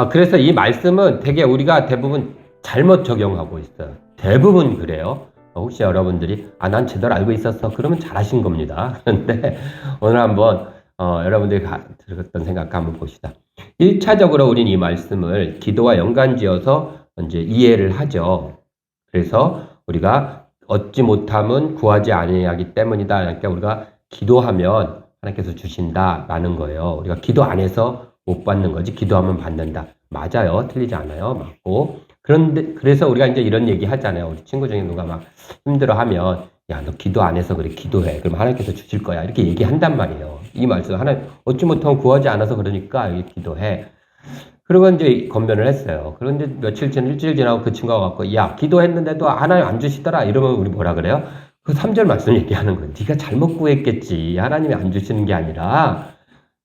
그래서 이 말씀은 되게 우리가 대부분 잘못 적용하고 있어요. 대부분 그래요. 혹시 여러분들이 난 제대로 알고 있었어. 그러면 잘하신 겁니다. 그런데 오늘 한번 여러분들이 들었던 생각 한번 봅시다. 1차적으로 우리는 이 말씀을 기도와 연관지어서 이제 이해를 하죠. 그래서 우리가 얻지 못함은 구하지 아니하기 때문이다. 그러니까 우리가 기도하면 하나님께서 주신다라는 거예요. 우리가 기도 안 해서 못 받는 거지 기도하면 받는다. 맞아요. 틀리지 않아요. 맞고. 그런데 그래서 우리가 이제 이런 얘기 하잖아요. 우리 친구 중에 누가 막 힘들어하면 야, 너 기도 안 해서 그래. 기도해. 그럼 하나님께서 주실 거야. 이렇게 얘기한단 말이에요. 이 말씀 하나님 얻지 못하면 구하지 않아서 그러니까 기도해. 그리고 이제 건면을 했어요. 그런데 일주일 지나고 그 친구가 갖고 야, 기도했는데도 하나님 안 주시더라. 이러면 우리 뭐라 그래요? 그 3절 말씀 얘기하는 거예요. 네가 잘못 구했겠지. 하나님이 안 주시는 게 아니라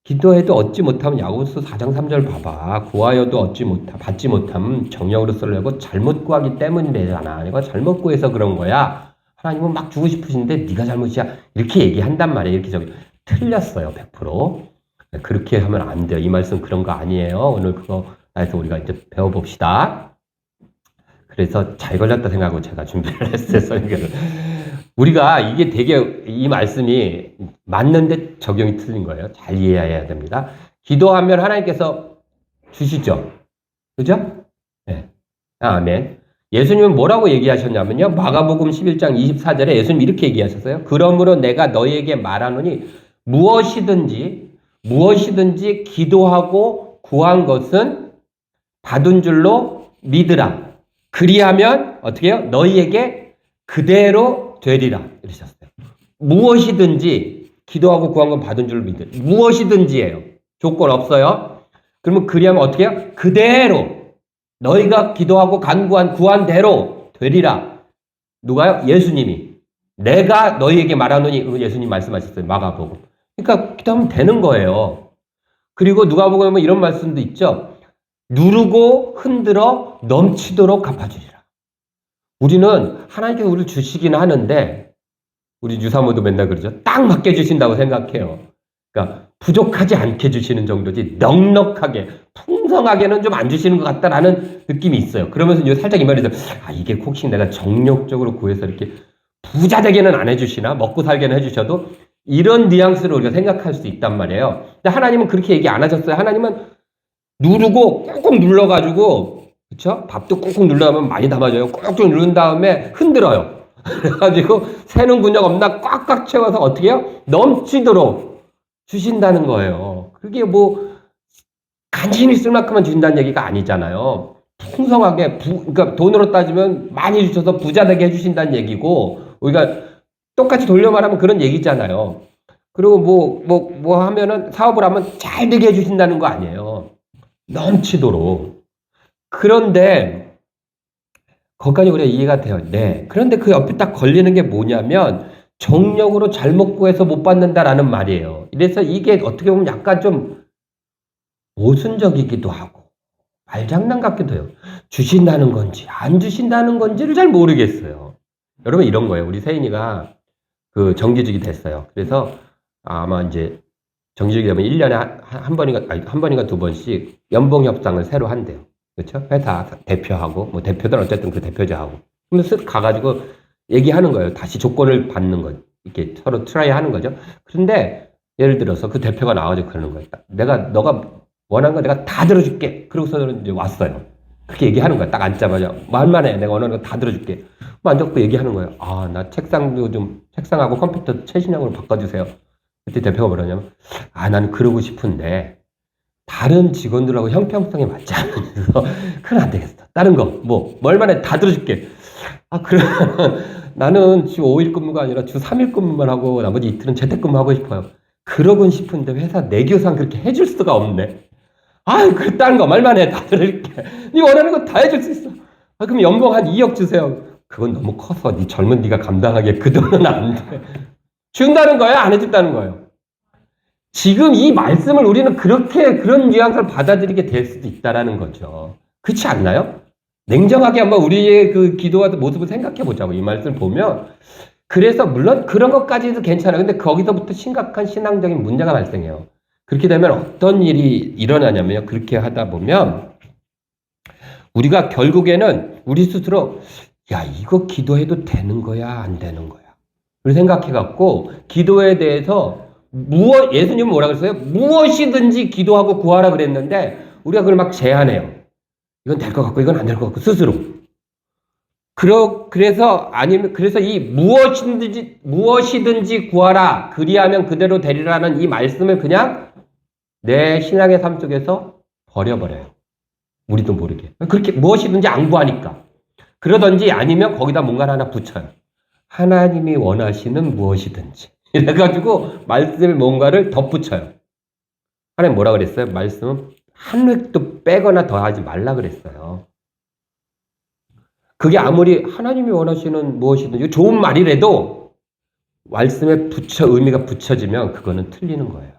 기도해도 얻지 못하면 야고보서 4장 3절 봐봐. 구하여도 받지 못하면 정령으로 쓰려고 잘못 구하기 때문이래잖아. 내가 잘못 구해서 그런 거야. 하나님은 막 주고 싶으신데 네가 잘못이야. 이렇게 얘기한단 말이에요. 이렇게 틀렸어요. 100%. 그렇게 하면 안 돼요. 이 말씀 그런 거 아니에요. 오늘 그거 해서 우리가 이제 배워봅시다. 그래서 잘 걸렸다 생각하고 제가 준비를 했어요. 설교를. 우리가 이게 되게 이 말씀이 맞는데 적용이 틀린 거예요. 잘 이해해야 됩니다. 기도하면 하나님께서 주시죠. 그죠? 네. 아멘. 예수님은 뭐라고 얘기하셨냐면요. 마가복음 11장 24절에 예수님 이렇게 얘기하셨어요. 그러므로 내가 너희에게 말하노니 무엇이든지 기도하고 구한 것은 받은 줄로 믿으라. 그리하면 어떻게 해요? 너희에게 그대로 되리라. 이러셨어요. 무엇이든지 기도하고 구한 건 받은 줄로 믿으라. 무엇이든지예요. 조건 없어요. 그러면 그리하면 어떻게 해요? 그대로 너희가 기도하고 간구한 구한 대로 되리라. 누가요? 예수님이. 내가 너희에게 말하노니 예수님 말씀하셨어요. 마가복음. 그러니까 기도하면 되는 거예요. 그리고 누가복음에 이런 말씀도 있죠. 누르고 흔들어 넘치도록 갚아주리라. 우리는 하나님께서 우리를 주시긴 하는데 우리 유사모도 맨날 그러죠. 딱 맞게 주신다고 생각해요. 그러니까 부족하지 않게 주시는 정도지 넉넉하게 풍성하게는 좀 안 주시는 것 같다라는 느낌이 있어요. 그러면서 이제 살짝 이 말이 들어요. 이게 혹시 내가 정력적으로 구해서 이렇게 부자 되게는 안 해주시나? 먹고 살게는 해주셔도 이런 뉘앙스로 우리가 생각할 수 있단 말이에요. 근데 하나님은 그렇게 얘기 안 하셨어요. 하나님은 누르고 꾹꾹 눌러가지고, 그쵸? 밥도 꾹꾹 눌러가면 많이 담아져요. 꾹꾹 누른 다음에 흔들어요. 그래가지고 새는 군역 없나 꽉꽉 채워서 어떻게 해요? 넘치도록 주신다는 거예요. 그게 뭐 간신히 쓸 만큼만 주신다는 얘기가 아니잖아요. 풍성하게, 그러니까 돈으로 따지면 많이 주셔서 부자 되게 해주신다는 얘기고, 우리가 똑같이 돌려 말하면 그런 얘기잖아요. 그리고 뭐 하면은 사업을 하면 잘 되게 해주신다는 거 아니에요. 넘치도록. 그런데, 거기까지 우리가 이해가 돼요. 네. 그런데 그 옆에 딱 걸리는 게 뭐냐면, 정력으로 잘못 구해서 못 받는다라는 말이에요. 그래서 이게 어떻게 보면 약간 좀 모순적이기도 하고, 말장난 같기도 해요. 주신다는 건지, 안 주신다는 건지를 잘 모르겠어요. 여러분, 이런 거예요. 우리 세인이가 그 정규직이 됐어요. 그래서 아마 이제 정규직이 되면 1년에 한 번인가 두 번씩 연봉 협상을 새로 한대요. 그렇죠? 회사 대표하고 뭐 대표든 어쨌든 그 대표자하고 그러면 쓱 가가지고 얘기하는 거예요. 다시 조건을 받는 거 이렇게 서로 트라이 하는 거죠. 그런데 예를 들어서 그 대표가 나와가지고 그러는 거예요. 너가 원하는 거 내가 다 들어줄게. 그러고서는 이제 왔어요. 그렇게 얘기하는 거야. 딱 앉자마자 말만 해. 내가 원하는 거 다 들어줄게. 앉아서 얘기하는 거예요. 나 책상하고 컴퓨터 최신형으로 바꿔주세요. 그때 대표가 뭐라냐면, 나는 그러고 싶은데, 다른 직원들하고 형평성에 맞지 않아서, 그건 안 되겠어. 다른 거, 얼마나 해? 다 들어줄게. 그러면 나는 주 5일 근무가 아니라 주 3일 근무만 하고, 나머지 이틀은 재택근무 하고 싶어요. 그러곤 싶은데, 회사 내교상 그렇게 해줄 수가 없네. 그래, 다른 거, 말만 해. 다 들어줄게. 네 원하는 거 다 해줄 수 있어. 그럼 연봉 한 2억 주세요. 그건 너무 커서 젊은 네가 감당하기에 그 돈은 안 돼. 준다는 거예요? 안 해준다는 거예요? 지금 이 말씀을 우리는 그런 뉘앙스를 받아들이게 될 수도 있다라는 거죠. 그렇지 않나요? 냉정하게 한번 우리의 그 기도와 모습을 생각해 보자고, 이 말씀을 보면. 그래서 물론 그런 것까지도 괜찮아요. 근데 거기서부터 심각한 신앙적인 문제가 발생해요. 그렇게 되면 어떤 일이 일어나냐면요. 그렇게 하다 보면 우리가 결국에는 우리 스스로 야, 이거 기도해도 되는 거야, 안 되는 거야? 를 생각해갖고 기도에 대해서 예수님은 뭐라 그랬어요? 무엇이든지 기도하고 구하라 그랬는데 우리가 그걸 막 제한해요. 이건 될 것 같고 이건 안 될 것 같고 스스로. 그래서 이 무엇이든지 구하라 그리하면 그대로 되리라는 이 말씀을 그냥 내 신앙의 삶 속에서 버려버려요. 우리도 모르게. 그렇게 무엇이든지 앙부하니까. 그러든지 아니면 거기다 뭔가를 하나 붙여요. 하나님이 원하시는 무엇이든지. 이래가지고 말씀을 뭔가를 덧붙여요. 하나님 뭐라 그랬어요? 말씀은 한 획도 빼거나 더하지 말라 그랬어요. 그게 아무리 하나님이 원하시는 무엇이든지 좋은 말이라도 말씀에 의미가 붙여지면 그거는 틀리는 거예요.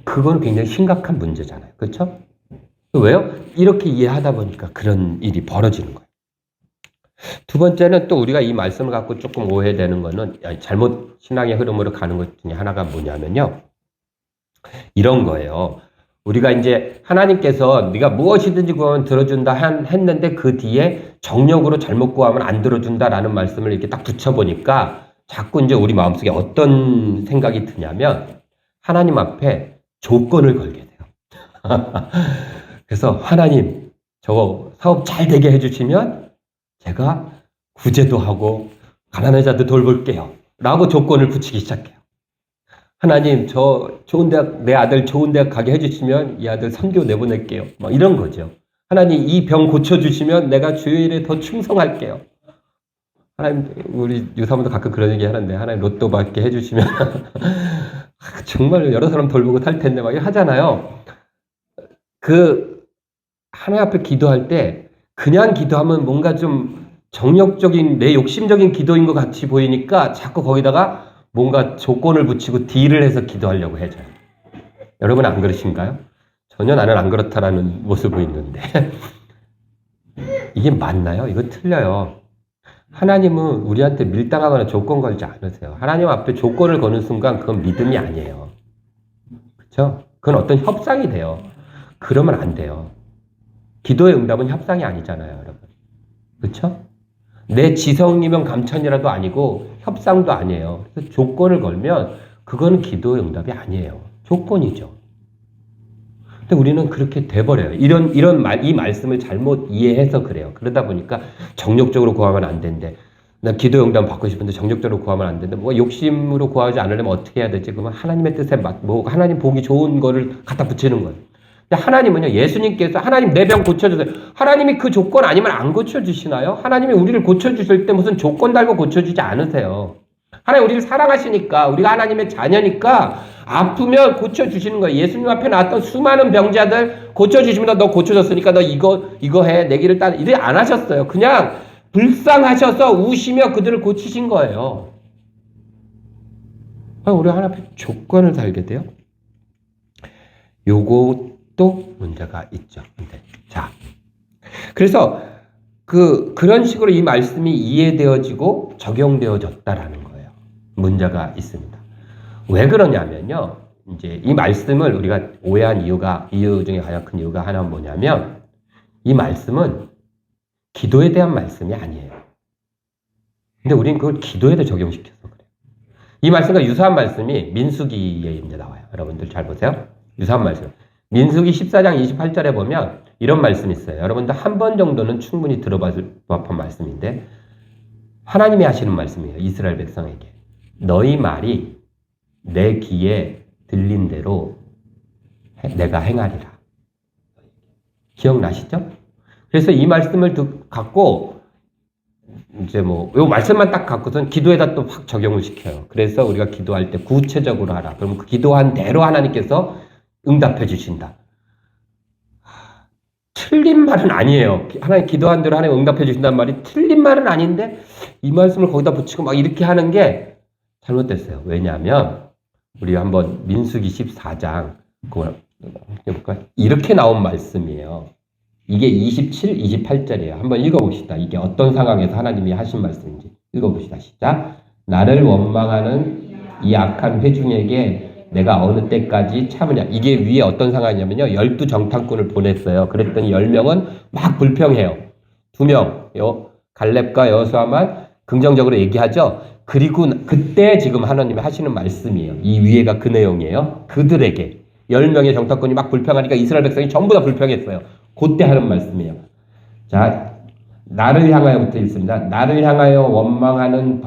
그건 굉장히 심각한 문제잖아요. 그렇죠? 왜요? 이렇게 이해하다 보니까 그런 일이 벌어지는 거예요. 두 번째는 또 우리가 이 말씀을 갖고 조금 오해되는 거는 잘못 신앙의 흐름으로 가는 것 중에 하나가 뭐냐면요. 이런 거예요. 우리가 이제 하나님께서 네가 무엇이든지 구하면 들어준다 했는데 그 뒤에 정력으로 잘못 구하면 안 들어준다라는 말씀을 이렇게 딱 붙여보니까 자꾸 이제 우리 마음속에 어떤 생각이 드냐면 하나님 앞에 조건을 걸게 돼요. 그래서 하나님 저거 사업 잘 되게 해주시면 제가 구제도 하고 가난한 자도 돌볼게요. 라고 조건을 붙이기 시작해요. 하나님 저 좋은 대학 내 아들 좋은 대학 가게 해주시면 이 아들 선교 내보낼게요. 막 이런 거죠. 하나님 이 병 고쳐주시면 내가 주일에 더 충성할게요. 하나님 우리 유사모도 가끔 그런 얘기 하는데 하나님 로또 받게 해주시면 정말 여러 사람 돌보고 살 텐데 막 하잖아요. 그 하나님 앞에 기도할 때 그냥 기도하면 뭔가 좀 정력적인 내 욕심적인 기도인 것 같이 보이니까 자꾸 거기다가 뭔가 조건을 붙이고 딜을 해서 기도하려고 해줘요. 여러분 안 그러신가요? 전혀 나는 안 그렇다라는 모습이 있는데 이게 맞나요? 이거 틀려요. 하나님은 우리한테 밀당하거나 조건 걸지 않으세요. 하나님 앞에 조건을 거는 순간 그건 믿음이 아니에요. 그렇죠? 그건 어떤 협상이 돼요. 그러면 안 돼요. 기도의 응답은 협상이 아니잖아요, 여러분. 그렇죠? 내 지성이면 감천이라도 아니고 협상도 아니에요. 그래서 조건을 걸면 그거는 기도의 응답이 아니에요. 조건이죠. 근데 우리는 그렇게 돼버려요. 이 말씀을 잘못 이해해서 그래요. 그러다 보니까 정력적으로 구하면 안 된대. 나 기도의 응답 받고 싶은데 정력적으로 구하면 안 된대. 뭐 욕심으로 구하지 않으려면 어떻게 해야 되지? 그러면 하나님의 뜻에 하나님 보기 좋은 거를 갖다 붙이는 거예요. 하나님은요, 예수님께서 하나님 내 병 고쳐주세요. 하나님이 그 조건 아니면 안 고쳐주시나요? 하나님이 우리를 고쳐주실 때 무슨 조건 달고 고쳐주지 않으세요. 하나님 우리를 사랑하시니까, 우리가 하나님의 자녀니까 아프면 고쳐주시는 거예요. 예수님 앞에 나왔던 수많은 병자들 고쳐주시면 너 고쳐졌으니까 너 이거 해. 내 길을 따라. 이래 안 하셨어요. 그냥 불쌍하셔서 우시며 그들을 고치신 거예요. 우리 하나님 앞에 조건을 달게 돼요. 요것도 문제가 있죠. 자, 그래서 그런 식으로 이 말씀이 이해되어지고 적용되어졌다라는 거예요. 문제가 있습니다. 왜 그러냐면요. 이제 이 말씀을 우리가 오해한 이유 중에 가장 큰 이유가 하나는 뭐냐면 이 말씀은 기도에 대한 말씀이 아니에요. 근데 우리는 그걸 기도에도 적용시켜서 그래요. 이 말씀과 유사한 말씀이 민수기에 이제 나와요. 여러분들 잘 보세요. 유사한 말씀. 민수기 14장 28절에 보면 이런 말씀이 있어요. 여러분들 한 번 정도는 충분히 들어봤을 법한 말씀인데 하나님이 하시는 말씀이에요. 이스라엘 백성에게. 너희 말이 내 귀에 들린 대로 내가 행하리라. 기억나시죠? 그래서 이 말씀을 갖고 이제 요 말씀만 딱 갖고선 기도에다 또 확 적용을 시켜요. 그래서 우리가 기도할 때 구체적으로 하라. 그러면 그 기도한 대로 하나님께서 응답해 주신다. 틀린 말은 아니에요. 하나님 기도한 대로 하나님 응답해 주신다는 말이 틀린 말은 아닌데 이 말씀을 거기다 붙이고 막 이렇게 하는 게 잘못됐어요. 왜냐하면 우리 한번 민수기 14장 그걸 해볼까요? 이렇게 나온 말씀이에요. 이게 27, 28절이에요. 한번 읽어봅시다. 이게 어떤 상황에서 하나님이 하신 말씀인지 읽어봅시다. 시작. 나를 원망하는 이 악한 회중에게 내가 어느 때까지 참으냐. 이게 위에 어떤 상황이냐면요. 12정탐꾼을 보냈어요. 그랬더니 10명은 막 불평해요. 2명, 갈렙과 여호수아만 긍정적으로 얘기하죠. 그리고 그때 지금 하나님이 하시는 말씀이에요. 이 위에가 그 내용이에요. 그들에게 10명의 정탐꾼이 막 불평하니까 이스라엘 백성이 전부 다 불평했어요. 그때 하는 말씀이에요. 자, 나를 향하여부터 읽습니다. 나를 향하여 원망하는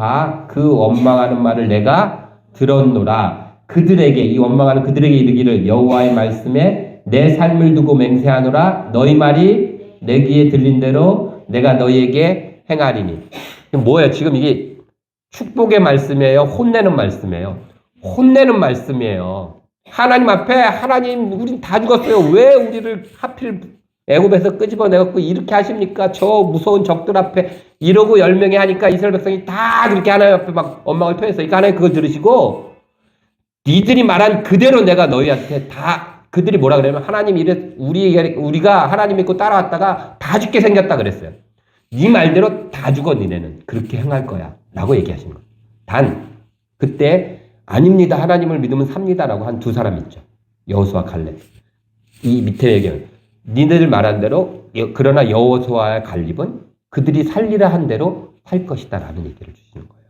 그 원망하는 말을 내가 들었노라. 그들에게, 이 원망하는 그들에게 이르기를 여호와의 말씀에 내 삶을 두고 맹세하노라. 너희 말이 내 귀에 들린 대로 내가 너희에게 행하리니. 뭐예요? 지금 이게 축복의 말씀이에요? 혼내는 말씀이에요? 혼내는 말씀이에요. 하나님 앞에 하나님 우린 다 죽었어요. 왜 우리를 하필 애굽에서 끄집어내갖고 이렇게 하십니까? 저 무서운 적들 앞에 이러고 10명이 하니까 이스라엘 백성이 다 그렇게 하나님 앞에 막 원망을 토했어요. 그러니까 하나님 그걸 들으시고 니들이 말한 그대로 내가 너희한테 다 그들이 뭐라 그러냐면 하나님 우리가 하나님 믿고 따라왔다가 다 죽게 생겼다 그랬어요. 네 말대로 다 죽어 니네는 그렇게 행할 거야 라고 얘기하신 거예요. 단 그때 아닙니다. 하나님을 믿으면 삽니다라고 한 2사람 있죠. 여호수아 갈렙. 이 밑에 얘기는 니네들 말한 대로 그러나 여호수아와 갈렙은 그들이 살리라 한 대로 살 것이다 라는 얘기를 주시는 거예요.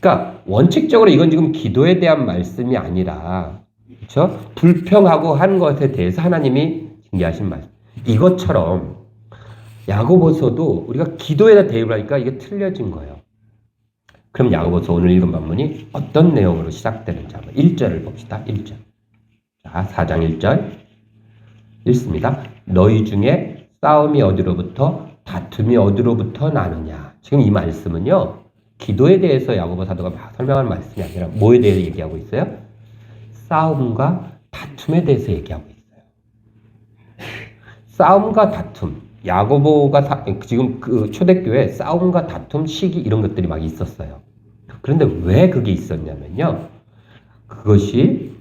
그러니까 원칙적으로 이건 지금 기도에 대한 말씀이 아니라 그렇죠? 불평하고 한 것에 대해서 하나님이 징계하신 말씀. 이것처럼 야고보서도 우리가 기도에다 대입을 하니까 이게 틀려진 거예요. 그럼 야고보서 오늘 읽은 본문이 어떤 내용으로 시작되는지 한번 1절을 봅시다. 1절. 자, 4장 1절 읽습니다. 너희 중에 싸움이 어디로부터 다툼이 어디로부터 나느냐. 지금 이 말씀은요. 기도에 대해서 야고보 사도가 설명하는 말씀이 아니라 뭐에 대해서 얘기하고 있어요? 싸움과 다툼에 대해서 얘기하고 있어요. 싸움과 다툼. 야고보가 지금 그 초대교회에 싸움과 다툼, 시기 이런 것들이 막 있었어요. 그런데 왜 그게 있었냐면요. 그것이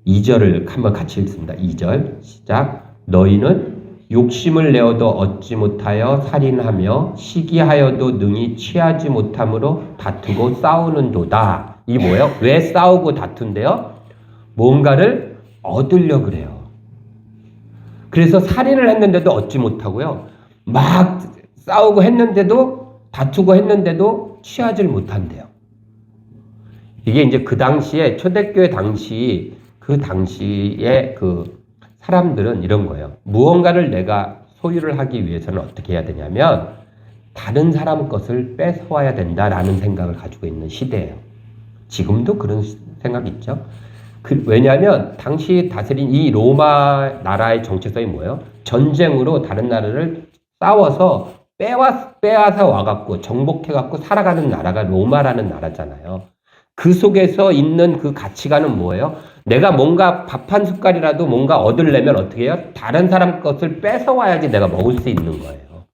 2절을 한번 같이 읽습니다. 2절 시작. 너희는 욕심을 내어도 얻지 못하여 살인하며 시기하여도 능히 취하지 못함으로 다투고 싸우는도다. 이게 뭐예요? 왜 싸우고 다툰대요? 뭔가를 얻으려 그래요. 그래서 살인을 했는데도 얻지 못하고요. 막 싸우고 했는데도 다투고 했는데도 취하지를 못한대요. 이게 이제 그 당시에 초대교회 당시에 그 사람들은 이런 거예요. 무언가를 내가 소유를 하기 위해서는 어떻게 해야 되냐면 다른 사람 것을 뺏어와야 된다라는 생각을 가지고 있는 시대예요. 지금도 그런 생각이 있죠. 왜냐하면 당시 다스린 이 로마 나라의 정체성이 뭐예요? 전쟁으로 다른 나라를 싸워서 빼앗아 와갖고 정복해갖고 살아가는 나라가 로마라는 나라잖아요. 그 속에서 있는 그 가치관은 뭐예요? 내가 뭔가 밥 한 숟갈이라도 뭔가 얻으려면 어떻게 해요? 다른 사람 것을 뺏어와야지 내가 먹을 수 있는 거예요.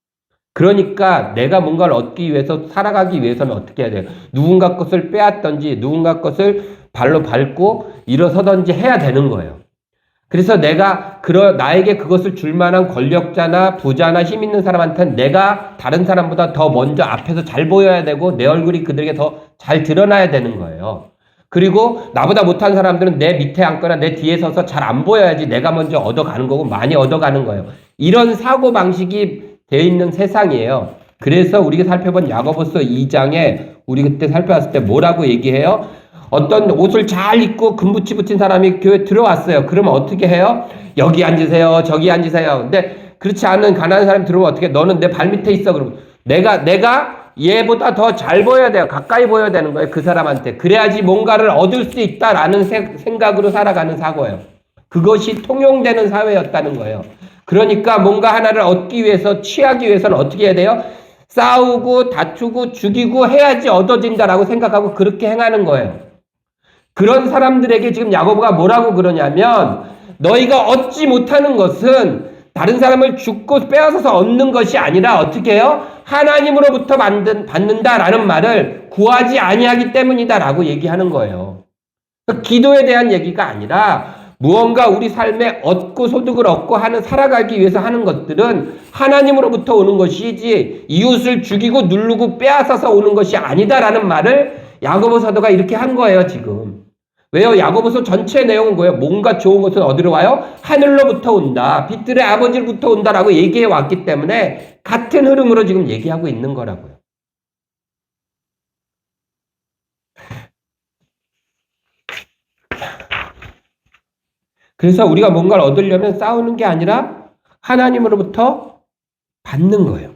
그러니까 내가 뭔가를 얻기 위해서 살아가기 위해서는 어떻게 해야 돼요? 누군가 것을 빼앗든지 누군가 것을 발로 밟고 일어서든지 해야 되는 거예요. 그래서 나에게 그것을 줄 만한 권력자나 부자나 힘 있는 사람한테는 내가 다른 사람보다 더 먼저 앞에서 잘 보여야 되고 내 얼굴이 그들에게 더 잘 드러나야 되는 거예요. 그리고 나보다 못한 사람들은 내 밑에 앉거나 내 뒤에 서서 잘 안 보여야지 내가 먼저 얻어가는 거고 많이 얻어가는 거예요. 이런 사고방식이 되어 있는 세상이에요. 그래서 우리가 살펴본 야고보서 2장에 우리 그때 살펴봤을 때 뭐라고 얘기해요? 어떤 옷을 잘 입고 금붙이 붙인 사람이 교회 들어왔어요. 그러면 어떻게 해요? 여기 앉으세요. 저기 앉으세요. 근데 그렇지 않은 가난한 사람이 들어오면 어떻게 해? 너는 내 발밑에 있어. 그러면 내가 얘보다 더 잘 보여야 돼요. 가까이 보여야 되는 거예요. 그 사람한테. 그래야지 뭔가를 얻을 수 있다라는 생각으로 살아가는 사고예요. 그것이 통용되는 사회였다는 거예요. 그러니까 뭔가 하나를 얻기 위해서 취하기 위해서는 어떻게 해야 돼요? 싸우고 다투고 죽이고 해야지 얻어진다라고 생각하고 그렇게 행하는 거예요. 그런 사람들에게 지금 야고보가 뭐라고 그러냐면 너희가 얻지 못하는 것은 다른 사람을 죽고 빼앗아서 얻는 것이 아니라 어떻게 해요? 하나님으로부터 받는다라는 말을 구하지 아니하기 때문이다라고 얘기하는 거예요. 그러니까 기도에 대한 얘기가 아니라 무언가 우리 삶에 얻고 소득을 얻고 살아가기 위해서 하는 것들은 하나님으로부터 오는 것이지 이웃을 죽이고 누르고 빼앗아서 오는 것이 아니다라는 말을 야고보 사도가 이렇게 한 거예요, 지금. 왜요? 야고보서 전체 내용은 뭐예요? 뭔가 좋은 것은 어디로 와요? 하늘로부터 온다. 빛들의 아버지로부터 온다라고 얘기해 왔기 때문에 같은 흐름으로 지금 얘기하고 있는 거라고요. 그래서 우리가 뭔가를 얻으려면 싸우는 게 아니라 하나님으로부터 받는 거예요.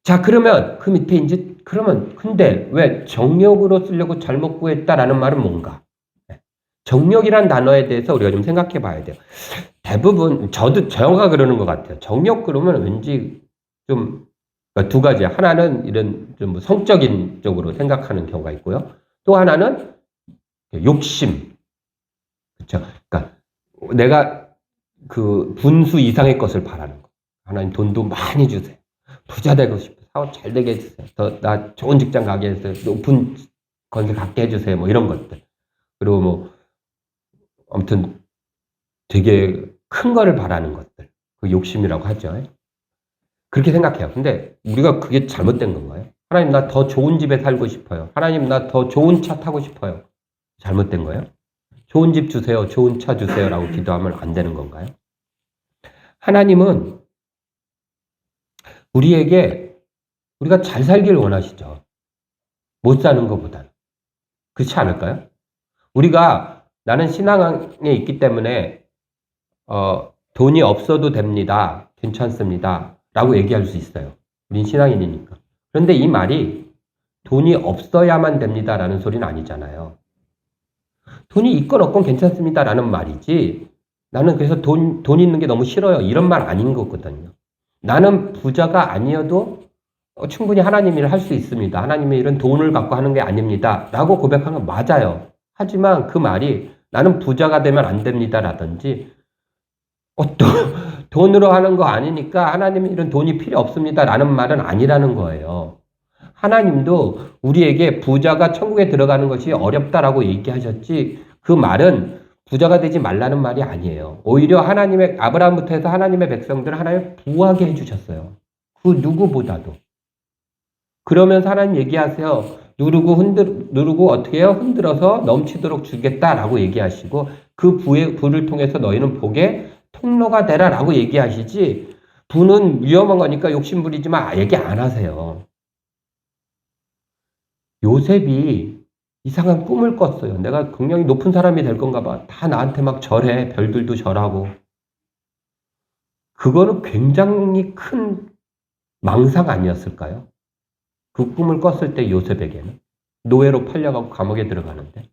자, 그러면 그 밑에 이제 그러면 근데 왜 정욕으로 쓰려고 잘못 구했다라는 말은 뭔가? 정욕이란 단어에 대해서 우리가 좀 생각해 봐야 돼요. 대부분 저가 그러는 것 같아요. 정욕 그러면 왠지 좀 두 가지. 하나는 이런 좀 성적인 쪽으로 생각하는 경우가 있고요. 또 하나는 욕심. 그렇죠? 그러니까 내가 그 분수 이상의 것을 바라는 거. 하나님 돈도 많이 주세요. 부자 되고 싶어요. 사업 잘 되게 해주세요. 나 좋은 직장 가게 해주세요. 높은 건설 갖게 해주세요. 뭐 이런 것들. 그리고 뭐 아무튼 되게 큰 거를 바라는 것들. 그 욕심이라고 하죠. 그렇게 생각해요. 근데 우리가 그게 잘못된 건가요? 하나님 나 더 좋은 집에 살고 싶어요. 하나님 나 더 좋은 차 타고 싶어요. 잘못된 거예요? 좋은 집 주세요. 좋은 차 주세요. 라고 기도하면 안 되는 건가요? 하나님은 우리에게 우리가 잘 살길 원하시죠. 못 사는 것보다는. 그렇지 않을까요? 우리가 나는 신앙에 있기 때문에 돈이 없어도 됩니다. 괜찮습니다. 라고 얘기할 수 있어요. 우린 신앙인이니까. 그런데 이 말이 돈이 없어야만 됩니다. 라는 소리는 아니잖아요. 돈이 있건 없건 괜찮습니다. 라는 말이지 나는 그래서 돈 있는 게 너무 싫어요. 이런 말 아닌 거거든요. 나는 부자가 아니어도 충분히 하나님 일을 할 수 있습니다. 하나님의 일은 돈을 갖고 하는 게 아닙니다. 라고 고백하는 건 맞아요. 하지만 그 말이 나는 부자가 되면 안 됩니다. 라든지 또 돈으로 하는 거 아니니까 하나님의 일은 돈이 필요 없습니다. 라는 말은 아니라는 거예요. 하나님도 우리에게 부자가 천국에 들어가는 것이 어렵다라고 얘기하셨지 그 말은 부자가 되지 말라는 말이 아니에요. 오히려 하나님의 아브라함부터 해서 하나님의 백성들을 하나님 부하게 해주셨어요. 그 누구보다도. 그러면서 하나님 얘기하세요. 누르고 어떻게 해요? 흔들어서 넘치도록 주겠다라고 얘기하시고 그 부를 통해서 너희는 복의 통로가 되라라고 얘기하시지 부는 위험한 거니까 욕심 부리지 마 얘기 안 하세요. 요셉이 이상한 꿈을 꿨어요. 내가 굉장히 높은 사람이 될 건가 봐. 다 나한테 막 절해. 별들도 절하고. 그거는 굉장히 큰 망상 아니었을까요? 그 꿈을 꿨을 때 요셉에게는. 노예로 팔려가고 감옥에 들어가는데.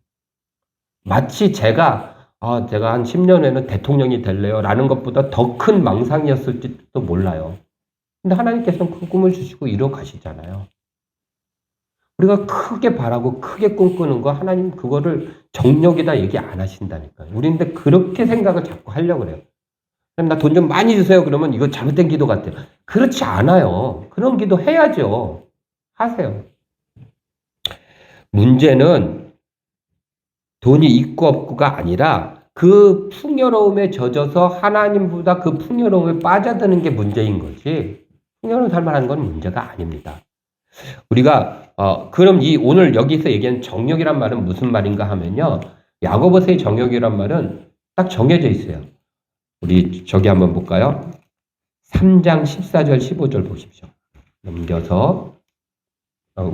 마치 제가 한 10년 후에는 대통령이 될래요. 라는 것보다 더 큰 망상이었을지도 몰라요. 근데 하나님께서는 그 꿈을 주시고 이뤄 가시잖아요. 우리가 크게 바라고 크게 꿈꾸는 거 하나님 그거를 정력이다 얘기 안 하신다니까요. 우리 근데 그렇게 생각을 자꾸 하려고 그래요. 나 돈 좀 많이 주세요. 그러면 이거 잘못된 기도 같아요. 그렇지 않아요. 그런 기도 해야죠. 하세요. 문제는 돈이 있고 없고가 아니라 그 풍요로움에 젖어서 하나님보다 그 풍요로움에 빠져드는 게 문제인 거지. 풍요로움 살만한 건 문제가 아닙니다. 우리가 그럼 오늘 여기서 얘기한 정욕이란 말은 무슨 말인가 하면요. 야고보서의 정욕이란 말은 딱 정해져 있어요. 우리 저기 한번 볼까요? 3장 14절 15절 보십시오. 넘겨서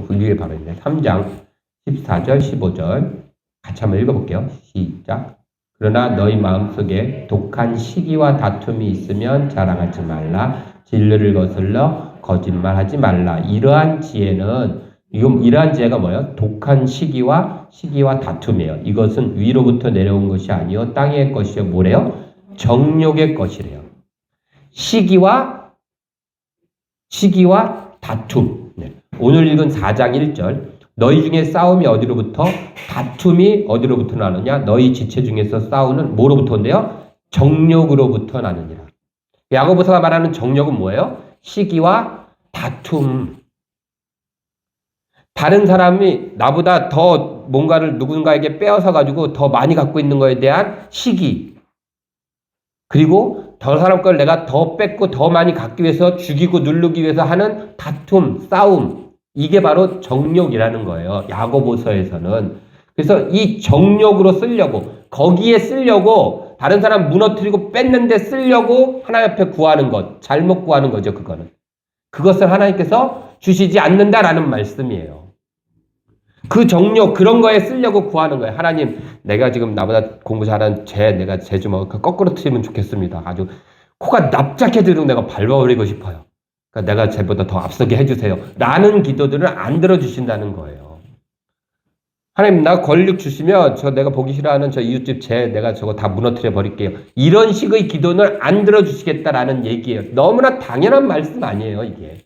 위에 바로 있네. 3장 14절 15절 같이 한번 읽어볼게요. 시작. 그러나 너희 마음속에 독한 시기와 다툼이 있으면 자랑하지 말라. 진리를 거슬러 거짓말하지 말라. 이러한 지혜가 뭐예요? 독한 시기와 다툼이에요. 이것은 위로부터 내려온 것이 아니요 땅의 것이요 뭐래요? 정욕의 것이래요. 시기와 다툼. 네. 오늘 읽은 4장 1절. 너희 중에 싸움이 어디로부터 다툼이 어디로부터 나느냐? 너희 지체 중에서 싸우는 뭐로부터 온대요? 정욕으로부터 나느니라. 야고보서가 말하는 정욕은 뭐예요? 시기와 다툼. 다른 사람이 나보다 더 뭔가를 누군가에게 빼앗아 가지고 더 많이 갖고 있는 거에 대한 시기. 그리고 더 사람 걸 내가 더 뺏고 더 많이 갖기 위해서 죽이고 누르기 위해서 하는 다툼, 싸움. 이게 바로 정욕이라는 거예요. 야고보서에서는. 그래서 이 정욕으로 쓰려고, 거기에 쓰려고, 다른 사람 무너뜨리고 뺐는데 쓰려고 하나님 앞에 구하는 것, 잘못 구하는 거죠, 그거는. 그것을 하나님께서 주시지 않는다라는 말씀이에요. 그 정욕, 그런 거에 쓰려고 구하는 거예요. 하나님, 내가 지금 나보다 공부 잘하는 내가 좀 거꾸로 트이면 좋겠습니다. 아주 코가 납작해지도록 내가 밟아버리고 싶어요. 그러니까 내가 쟤보다 더 앞서게 해주세요. 라는 기도들을 안 들어주신다는 거예요. 하나님, 나 권력 주시면 내가 보기 싫어하는 저 이웃집 내가 저거 다 무너뜨려 버릴게요. 이런 식의 기도는 안 들어주시겠다라는 얘기예요. 너무나 당연한 말씀 아니에요, 이게.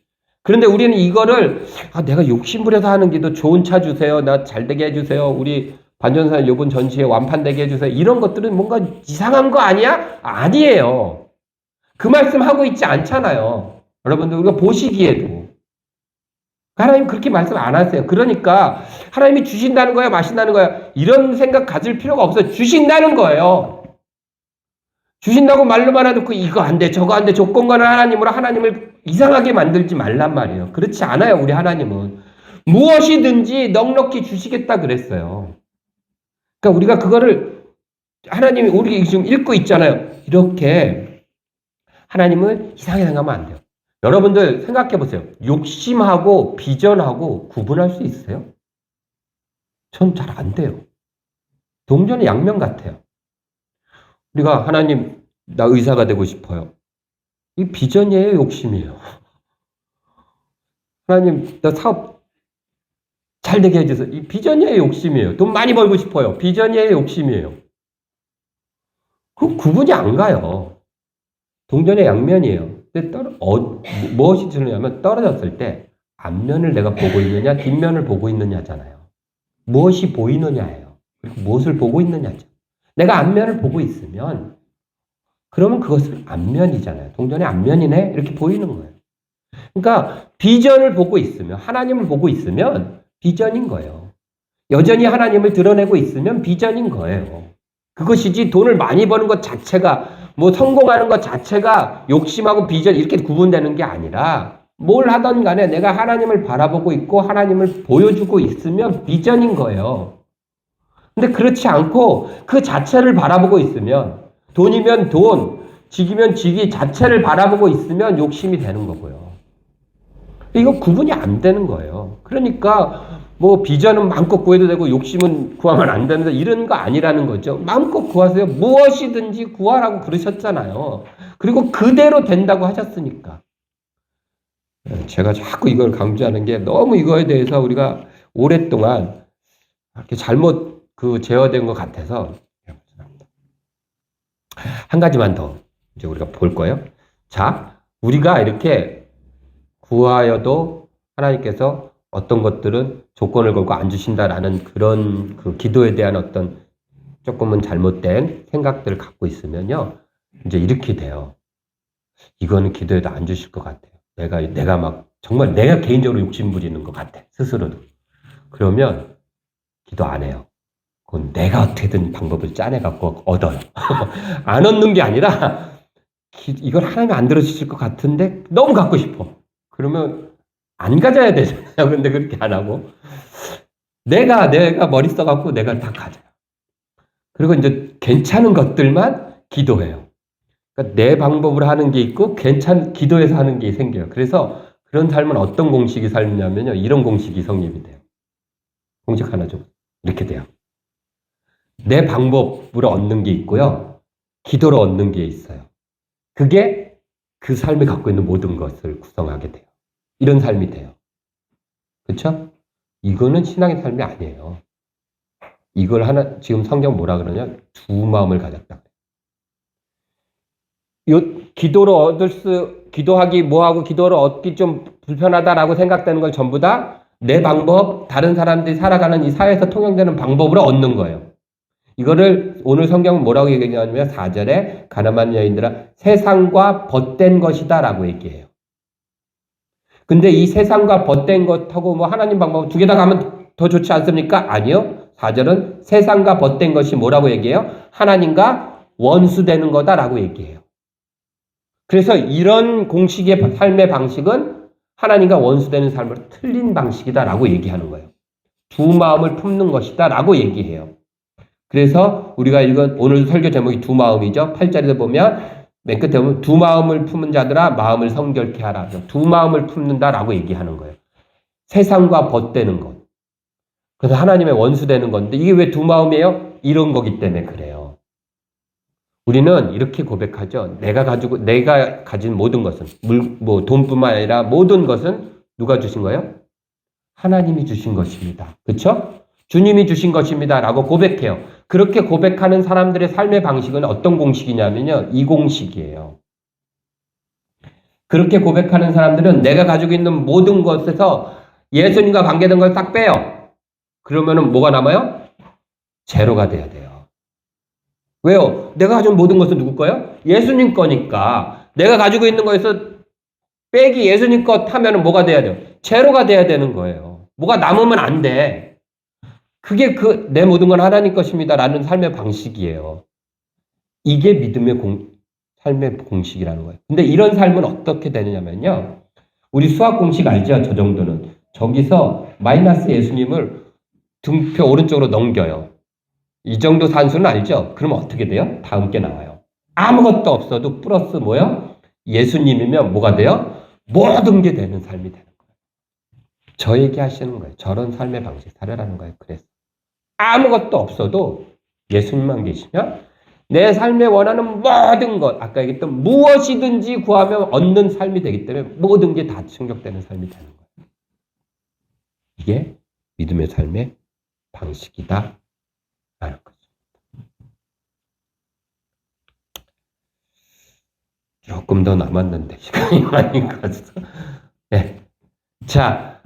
그런데 우리는 이거를, 내가 욕심부려서 하는 기도, 좋은 차 주세요. 나 잘되게 해주세요. 우리 반전사 요번 전시회 완판되게 해주세요. 이런 것들은 뭔가 이상한 거 아니야? 아니에요. 그 말씀 하고 있지 않잖아요. 여러분들, 우리가 보시기에도. 하나님 그렇게 말씀 안 하세요. 그러니까 하나님이 주신다는 거야, 마신다는 거야, 이런 생각 가질 필요가 없어요. 주신다는 거예요. 주신다고 말로만 해놓고 이거 안 돼, 저거 안 돼, 조건과는 하나님으로 하나님을 이상하게 만들지 말란 말이에요. 그렇지 않아요, 우리 하나님은. 무엇이든지 넉넉히 주시겠다 그랬어요. 그러니까 우리가 그거를, 하나님이 우리 지금 읽고 있잖아요. 이렇게 하나님을 이상하게 생각하면 안 돼요. 여러분들 생각해 보세요. 욕심하고 비전하고 구분할 수 있어요? 전 잘 안 돼요. 동전의 양면 같아요. 우리가 하나님, 나 의사가 되고 싶어요. 이 비전이에요, 욕심이에요? 하나님, 나 사업 잘 되게 해주세요. 이 비전이에요, 욕심이에요? 돈 많이 벌고 싶어요. 비전이에요, 욕심이에요? 그 구분이 안 가요. 동전의 양면이에요. 근데 무엇이 중요하냐면 떨어졌을 때 앞면을 내가 보고 있느냐, 뒷면을 보고 있느냐잖아요. 무엇이 보이느냐예요. 그리고 무엇을 보고 있느냐죠. 내가 앞면을 보고 있으면 그러면 그것은 앞면이잖아요. 동전의 앞면이네? 이렇게 보이는 거예요. 그러니까 비전을 보고 있으면, 하나님을 보고 있으면 비전인 거예요. 여전히 하나님을 드러내고 있으면 비전인 거예요. 그것이지 돈을 많이 버는 것 자체가, 뭐 성공하는 것 자체가 욕심하고 비전 이렇게 구분되는 게 아니라, 뭘 하던 간에 내가 하나님을 바라보고 있고 하나님을 보여주고 있으면 비전인 거예요. 근데 그렇지 않고 그 자체를 바라보고 있으면, 돈이면 돈, 직이면 직이 자체를 바라보고 있으면 욕심이 되는 거고요. 이거 구분이 안 되는 거예요. 그러니까 뭐 비전은 마음껏 구해도 되고 욕심은 구하면 안 된다, 이런 거 아니라는 거죠. 마음껏 구하세요. 무엇이든지 구하라고 그러셨잖아요. 그리고 그대로 된다고 하셨으니까. 제가 자꾸 이걸 강조하는 게, 너무 이거에 대해서 우리가 오랫동안 이렇게 잘못 제어된 것 같아서. 한 가지만 더 이제 우리가 볼 거예요. 자, 우리가 이렇게 구하여도 하나님께서 어떤 것들은 조건을 걸고 안 주신다라는 그런 기도에 대한 어떤 조금은 잘못된 생각들을 갖고 있으면요, 이제 이렇게 돼요. 이거는 기도에도 안 주실 것 같아요. 내가 막 정말 내가 개인적으로 욕심 부리는 것 같아, 스스로도. 그러면 기도 안 해요. 그건 내가 어떻게든 방법을 짜내갖고 얻어요. 안 얻는 게 아니라, 이걸 하나님이 안 들어주실 것 같은데 너무 갖고 싶어. 그러면 안 가져야 되잖아요. 근데 그렇게 안 하고, 내가 머리 써갖고 내가 다 가져요. 그리고 이제 괜찮은 것들만 기도해요. 그러니까 내 방법으로 하는 게 있고, 기도해서 하는 게 생겨요. 그래서 그런 삶은 어떤 공식이 삶이냐면요, 이런 공식이 성립이 돼요. 공식 하나 좀 이렇게 돼요. 내 방법으로 얻는 게 있고요, 기도로 얻는 게 있어요. 그게 그 삶이 갖고 있는 모든 것을 구성하게 돼요. 이런 삶이 돼요. 그렇죠? 이거는 신앙의 삶이 아니에요. 이걸 지금 성경 뭐라 그러냐? 두 마음을 가졌다. 기도하기 뭐하고 기도를 얻기 좀 불편하다라고 생각되는 걸 전부 다 내 방법, 다른 사람들이 살아가는 이 사회에서 통용되는 방법으로 얻는 거예요. 이거를 오늘 성경은 뭐라고 얘기하냐면 4절에 가늠한 여인들아, 세상과 벗된 것이다 라고 얘기해요. 근데 이 세상과 벗된 것하고 뭐 하나님 방법 두 개 다 가면 더 좋지 않습니까? 아니요. 4절은 세상과 벗된 것이 뭐라고 얘기해요? 하나님과 원수되는 거다라고 얘기해요. 그래서 이런 공식의 삶의 방식은 하나님과 원수되는 삶으로 틀린 방식이다라고 얘기하는 거예요. 두 마음을 품는 것이다 라고 얘기해요. 그래서 우리가 읽은 오늘 설교 제목이 두 마음이죠. 8절에서 보면 맨 끝에 보면 두 마음을 품은 자들아 마음을 성결케 하라. 두 마음을 품는다라고 얘기하는 거예요. 세상과 벗되는 것. 그래서 하나님의 원수 되는 건데 이게 왜 두 마음이에요? 이런 거기 때문에 그래요. 우리는 이렇게 고백하죠. 내가 가진 모든 것은 돈뿐만 아니라 모든 것은 누가 주신 거예요? 하나님이 주신 것입니다. 그렇죠? 주님이 주신 것입니다. 라고 고백해요. 그렇게 고백하는 사람들의 삶의 방식은 어떤 공식이냐면요. 이 공식이에요. 그렇게 고백하는 사람들은 내가 가지고 있는 모든 것에서 예수님과 관계된 걸 딱 빼요. 그러면은 뭐가 남아요? 제로가 돼야 돼요. 왜요? 내가 가진 모든 것은 누구 거예요? 예수님 거니까. 내가 가지고 있는 거에서 빼기 예수님 것 하면은 뭐가 돼야 돼요? 제로가 돼야 되는 거예요. 뭐가 남으면 안 돼. 그게 내 모든 건 하나님 것입니다라는 삶의 방식이에요. 이게 믿음의 삶의 공식이라는 거예요. 근데 이런 삶은 어떻게 되느냐면요. 우리 수학 공식 알죠? 저 정도는. 저기서 마이너스 예수님을 등표 오른쪽으로 넘겨요. 이 정도 산수는 알죠? 그러면 어떻게 돼요? 다음 게 나와요. 아무것도 없어도 플러스 뭐요? 예수님이면 뭐가 돼요? 모든 게 되는 삶이 되는 거예요. 저에게 하시는 거예요. 저런 삶의 방식 살아라는 거예요. 그래서 아무것도 없어도 예수님만 계시면 내 삶에 원하는 모든 것, 아까 얘기했던 무엇이든지 구하면 얻는 삶이 되기 때문에 모든 게 다 충족되는 삶이 되는 거예요. 이게 믿음의 삶의 방식이다 라는 거죠. 조금 더 남았는데 시간이 많이 가서 네. 자,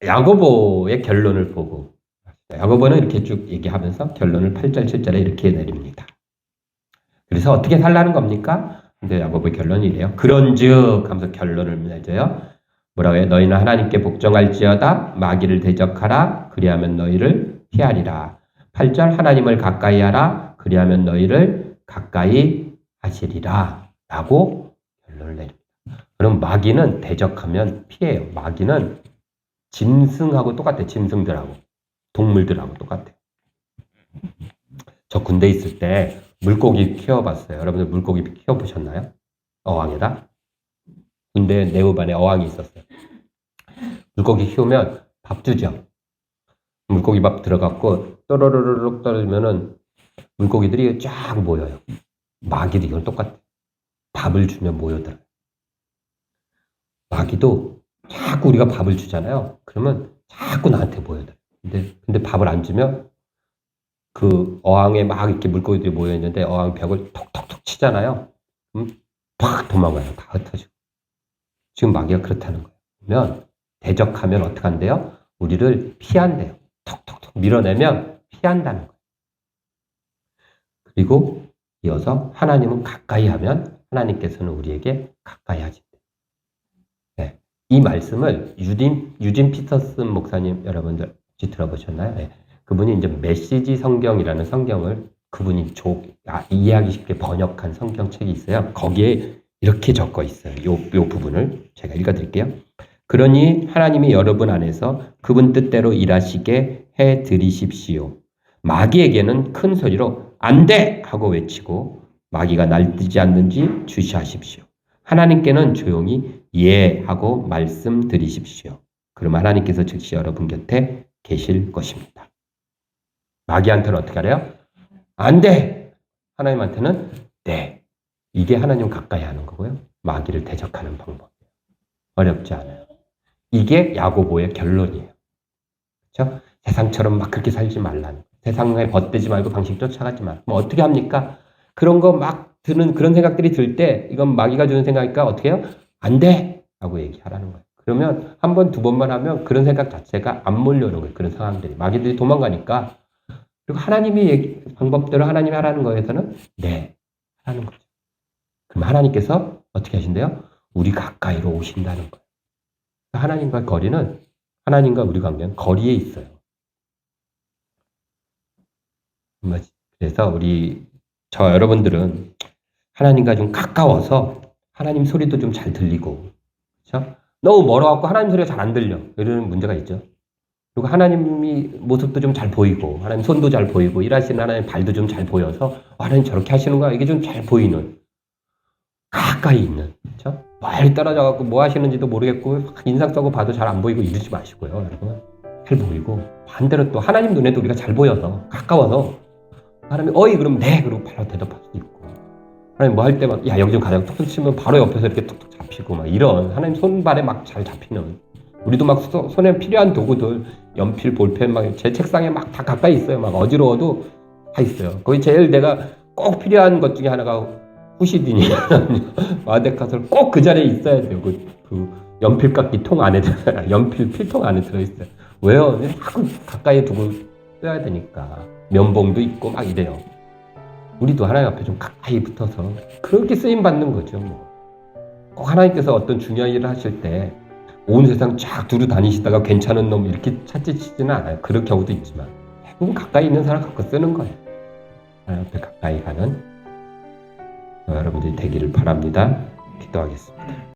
야고보의 결론을 보고 야고보는 이렇게 쭉 얘기하면서 결론을 8절 7절에 이렇게 내립니다. 그래서 어떻게 살라는 겁니까? 근데 야고보의 결론이 이래요. 그런즉 하면서 결론을 내줘요. 뭐라고 해요? 너희는 하나님께 복종할지어다 마귀를 대적하라 그리하면 너희를 피하리라. 8절 하나님을 가까이 하라 그리하면 너희를 가까이 하시리라 라고 결론을 내립니다. 그럼 마귀는 대적하면 피해요. 마귀는 짐승하고 똑같아요. 짐승들하고 동물들하고 똑같아요. 저 군대 있을 때 물고기 키워봤어요. 여러분들 물고기 키워보셨나요? 어항에다? 군대 내무반에 어항이 있었어요. 물고기 키우면 밥 주죠. 물고기 밥 들어갔고 또르르륵 떨어지면은 물고기들이 쫙 모여요. 마귀도 이건 똑같아요. 밥을 주면 모여들어요. 마귀도 자꾸 우리가 밥을 주잖아요. 그러면 자꾸 나한테 모여들어요. 근데 밥을 안 주면 그 어항에 막 이렇게 물고기들이 모여 있는데 어항 벽을 톡톡톡 치잖아요. 팍 도망가요. 다 흩어지고. 지금 마귀가 그렇다는 거예요. 그러면 대적하면 어떻게 한대요? 우리를 피한대요. 톡톡톡 밀어내면 피한다는 거예요. 그리고 이어서 하나님은 가까이 하면 하나님께서는 우리에게 가까이 하신대요. 네. 이 말씀을 유진 피터슨 목사님 여러분들 혹시 들어보셨나요? 네. 그분이 이제 메시지 성경이라는 성경을 그분이 이해하기 쉽게 번역한 성경책이 있어요. 거기에 이렇게 적혀 있어요. 요 부분을 제가 읽어드릴게요. 그러니 하나님이 여러분 안에서 그분 뜻대로 일하시게 해드리십시오. 마귀에게는 큰 소리로 안 돼! 하고 외치고 마귀가 날뛰지 않는지 주시하십시오. 하나님께는 조용히 예! 하고 말씀드리십시오. 그럼 하나님께서 즉시 여러분 곁에 계실 것입니다. 마귀한테는 어떻게 하래요? 안 돼! 하나님한테는 네. 이게 하나님 가까이 하는 거고요. 마귀를 대적하는 방법이에요. 어렵지 않아요. 이게 야고보의 결론이에요. 그렇죠? 세상처럼 막 그렇게 살지 말라는. 세상에 벗되지 말고 방식 쫓아가지 마. 뭐 어떻게 합니까? 그런 거 막 드는 그런 생각들이 들 때 이건 마귀가 주는 생각이니까 어떻게 해요? 안 돼! 라고 얘기하라는 거예요. 그러면 한 번, 두 번만 하면 그런 생각 자체가 안 몰려오는 거예요. 그런 상황들이. 마귀들이 도망가니까. 그리고 하나님이 방법대로 하나님이 하라는 거에서는 네, 하라는 거죠. 그럼 하나님께서 어떻게 하신대요? 우리 가까이로 오신다는 거예요. 하나님과 거리는 하나님과 우리 관계는 거리에 있어요. 그래서 여러분들은 하나님과 좀 가까워서 하나님 소리도 좀 잘 들리고, 그렇죠? 너무 멀어갖고 하나님 소리가 잘 안 들려. 이러는 문제가 있죠. 그리고 하나님이 모습도 좀 잘 보이고, 하나님 손도 잘 보이고, 일하시는 하나님 발도 좀 잘 보여서, 하나님 저렇게 하시는가? 이게 좀 잘 보이는, 가까이 있는, 그렇죠? 멀리 떨어져갖고 뭐 하시는지도 모르겠고, 인상 써고 봐도 잘 안 보이고 이러지 마시고요, 여러분. 잘 보이고, 반대로 또 하나님 눈에도 우리가 잘 보여서, 가까워서, 하나님이 어이, 그러면 네, 그러고 바로 대답할 수 있고, 하나님 뭐 할 때만, 야, 여기 좀 가자. 툭툭 치면 바로 옆에서 이렇게 툭툭 잡히고, 막 이런, 하나님 손발에 막 잘 잡히는, 우리도 막 손에 필요한 도구들, 연필, 볼펜 막 제 책상에 막 다 가까이 있어요. 막 어지러워도 다 있어요. 거기 제일 내가 꼭 필요한 것 중에 하나가 후시딘이 마데카솔 꼭 그 자리에 있어야 돼요. 그 연필 깎기 통 안에 연필 필통 안에 들어있어요. 왜요? 자꾸 가까이 두고 써야 되니까. 면봉도 있고 막 이래요. 우리도 하나님 앞에 좀 가까이 붙어서 그렇게 쓰임 받는 거죠. 뭐. 꼭 하나님께서 어떤 중요한 일을 하실 때 온 세상 쫙 두루 다니시다가 괜찮은 놈 이렇게 찾으시지는 않아요. 그럴 경우도 있지만 대부분 가까이 있는 사람 갖고 쓰는 거예요. 하나님 앞에 가까이 가는 여러분들이 되기를 바랍니다. 기도하겠습니다.